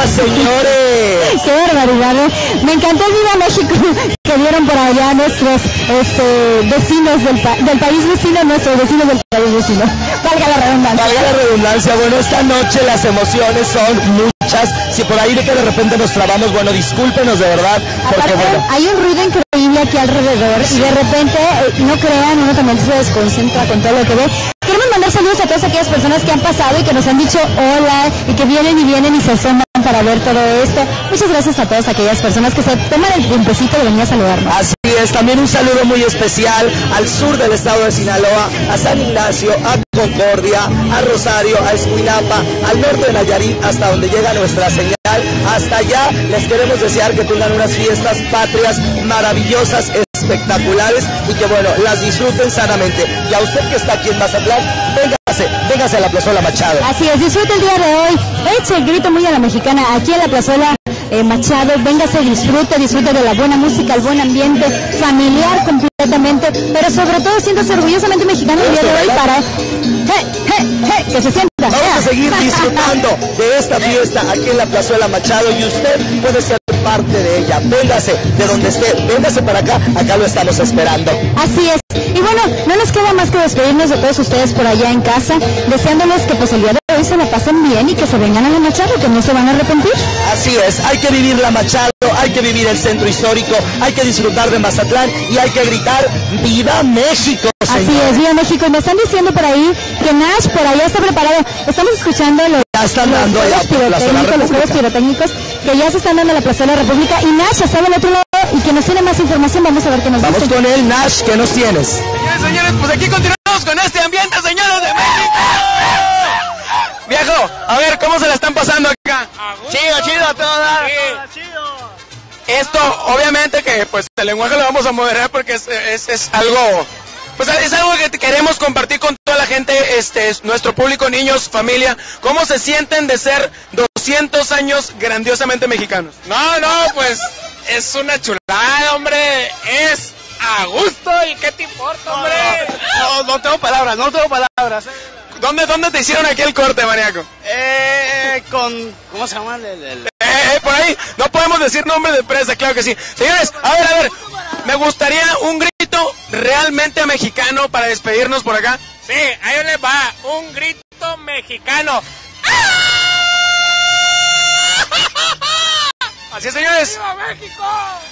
señores! ¡Qué barbaridad! Me encantó el Viva México que dieron por allá nuestros vecinos del país vecino, nuestros vecinos del país vecino. Valga la redundancia. Valga la redundancia. Bueno, esta noche las emociones son muchas. Si por ahí de que de repente nos trabamos, bueno, discúlpenos de verdad. Porque aparte, bueno, hay un ruido increíble aquí alrededor y de repente, no crean, uno también se desconcentra con todo lo que ve. Queremos mandar saludos a todas aquellas personas que han pasado y que nos han dicho hola y que vienen y se asoman para ver todo esto. Muchas gracias a todas aquellas personas que se toman el tiempecito de venir a saludarnos. Así es, también un saludo muy especial al sur del estado de Sinaloa, a San Ignacio, a Concordia, a Rosario, a Escuinapa, al norte de Nayarit, hasta donde llega nuestra señal. Hasta allá les queremos desear que tengan unas fiestas patrias maravillosas, espectaculares y que bueno, las disfruten sanamente. Y a usted que está aquí en Mazatlán, véngase a la Plazuela Machado. Así es, disfrute el día de hoy, eche el grito muy a la mexicana aquí en la Plazuela Machado, véngase, disfrute de la buena música, el buen ambiente, familiar completamente, pero sobre todo siéntase orgullosamente mexicano el día de hoy para que se sienta. Vamos a seguir disfrutando de esta fiesta aquí en la Plazuela Machado y usted puede ser parte de ella. Véngase de donde esté, véngase para acá lo estamos esperando. Así es. Y bueno, no nos queda más que despedirnos de todos ustedes por allá en casa, deseándoles que pues el día de hoy se la pasen bien y que se vengan a la Machado, que no se van a arrepentir. Así es, hay que vivir la Machado, hay que vivir el centro histórico, hay que disfrutar de Mazatlán y hay que gritar ¡Viva México! Señor. Así es, Viva México. Y me están diciendo por ahí que Nash por allá está preparado. Estamos escuchando los juegos pirotécnicos que ya se están dando en la Plaza de la República y Nash está del otro lado y que nos tiene más información. Vamos a ver qué nos dice. Vamos con él, Nash, ¿qué nos tienes? Señores, pues aquí continuamos con este ambiente, señores de México. Viejo, a ver, ¿cómo se la están pasando acá? Chido, a todo dar. Esto, obviamente que pues el lenguaje lo vamos a moderar porque es algo... Pues es algo que queremos compartir con toda la gente, nuestro público, niños, familia. ¿Cómo se sienten de ser 200 años grandiosamente mexicanos? No, pues es una chulada, hombre. Es a gusto y qué te importa, hombre. No tengo palabras. ¿Dónde te hicieron aquí el corte, maníaco? ¿Cómo se llama? Por ahí, no podemos decir nombre de empresa, claro que sí. Señores, a ver, me gustaría un grito realmente mexicano para despedirnos por acá. Sí, ahí le va, un grito mexicano. Así es, señores. ¡Viva México!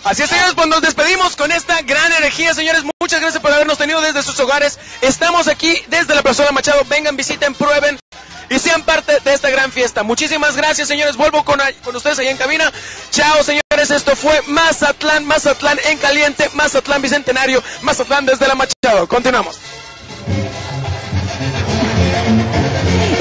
Así es, señores, pues nos despedimos con esta gran energía, señores. Muchas gracias por habernos tenido desde sus hogares. Estamos aquí desde la Plazuela Machado. Vengan, visiten, prueben y sean parte de esta gran fiesta. Muchísimas gracias, señores. Vuelvo con ustedes allá en cabina. Chao, señores. Esto fue Mazatlán en caliente, Mazatlán Bicentenario, Mazatlán desde la Machado. Continuamos.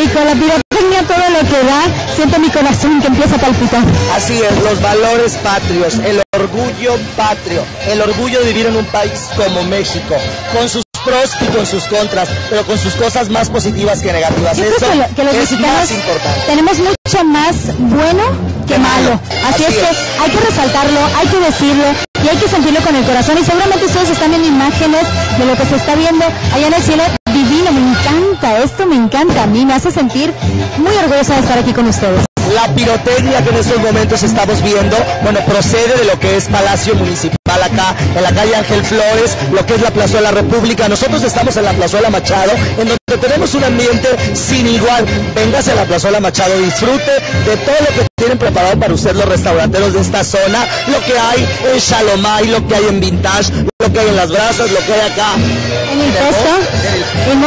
Y con la pirotecnia todo lo que da, siento mi corazón que empieza a palpitar. Así es, los valores patrios, el orgullo patrio, el orgullo de vivir en un país como México, con sus pros y con sus contras, pero con sus cosas más positivas que negativas. Eso que los es mexicanos más importante. tenemos mucho más bueno que malo. Así es que hay que resaltarlo, hay que decirlo y hay que sentirlo con el corazón. Y seguramente ustedes están viendo imágenes de lo que se está viendo allá en el cielo divino. Me encanta, esto me encanta a mí, me hace sentir muy orgullosa de estar aquí con ustedes. La pirotecnia que en estos momentos estamos viendo, bueno, procede de lo que es Palacio Municipal acá, en la calle Ángel Flores, lo que es la Plazuela República. Nosotros estamos en la Plazuela Machado, en donde tenemos un ambiente sin igual. Véngase a la Plazuela Machado, disfrute de todo lo que tienen preparado para usted los restauranteros de esta zona, lo que hay en Shalomay, lo que hay en Vintage, lo que hay en Las Brasas, lo que hay acá. En el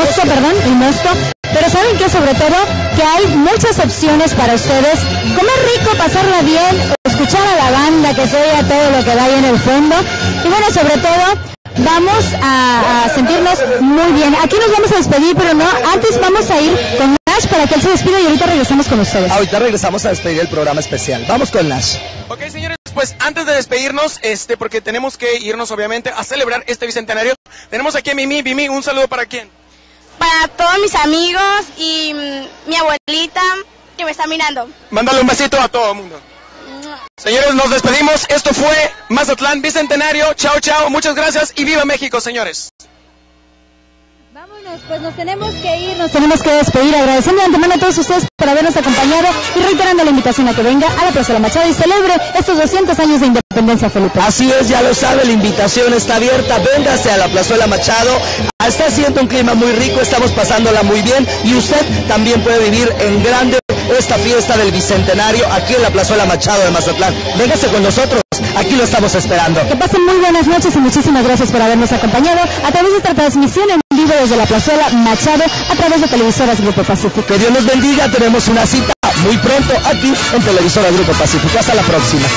Mosto. Pero ¿saben qué? Sobre todo que hay muchas opciones para ustedes. Comer rico, pasarla bien, escuchar a la banda, que se oiga todo lo que da ahí en el fondo. Y bueno, sobre todo, vamos a sentirnos muy bien. Aquí nos vamos a despedir, pero no, antes vamos a ir con Nash para que él se despida y ahorita regresamos con ustedes. Ahorita regresamos a despedir el programa especial. Vamos con Nash. Ok, señores, pues antes de despedirnos, porque tenemos que irnos obviamente a celebrar este bicentenario, tenemos aquí a Mimi, un saludo para quién. Para todos mis amigos y mi abuelita que me está mirando. Mándale un besito a todo el mundo. Señores, nos despedimos. Esto fue Mazatlán Bicentenario. Chao, muchas gracias y viva México, señores. Vámonos. Pues nos tenemos que ir, nos tenemos que despedir, agradeciendo de antemano a todos ustedes por habernos acompañado y reiterando la invitación a que venga a la Plaza de la Machado y celebre estos 200 años de independencia, Felipe. Así es, ya lo sabe, la invitación está abierta, véngase a la Plazuela Machado, está haciendo un clima muy rico, estamos pasándola muy bien y usted también puede vivir en grande esta fiesta del Bicentenario aquí en la Plazuela Machado de Mazatlán. Véngase con nosotros, aquí lo estamos esperando. Que pasen muy buenas noches y muchísimas gracias por habernos acompañado a través de esta transmisión en vivo desde la Plazuela Machado a través de Televisoras Grupo Pacífico. Que Dios nos bendiga, tenemos una cita muy pronto aquí en Televisoras Grupo Pacífico. Hasta la próxima.